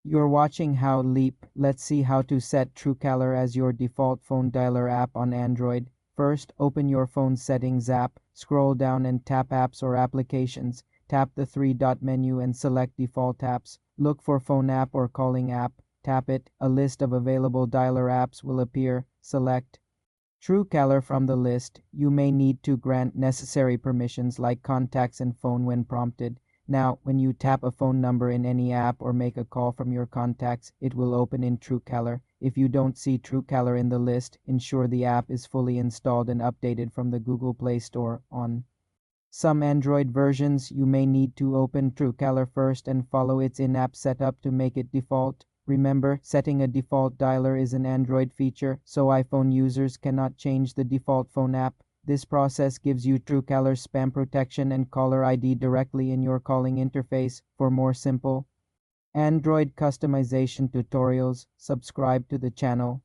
You're watching How Leap. Let's see how to set Truecaller as your default phone dialer app on Android. First, open your phone settings app, scroll down and tap Apps or Applications. Tap the three-dot menu and select Default Apps. Look for Phone App or Calling App. Tap it. A list of available dialer apps will appear. Select Truecaller from the list. You may need to grant necessary permissions like contacts and phone when prompted. Now, when you tap a phone number in any app or make a call from your contacts, it will open in Truecaller. If you don't see Truecaller in the list, ensure the app is fully installed and updated from the Google Play Store on some Android versions. You may need to open Truecaller first and follow its in-app setup to make it default. Remember, setting a default dialer is an Android feature, so iPhone users cannot change the default phone app. This process gives you Truecaller spam protection and caller ID directly in your calling interface. For more simple Android customization tutorials, subscribe to the channel.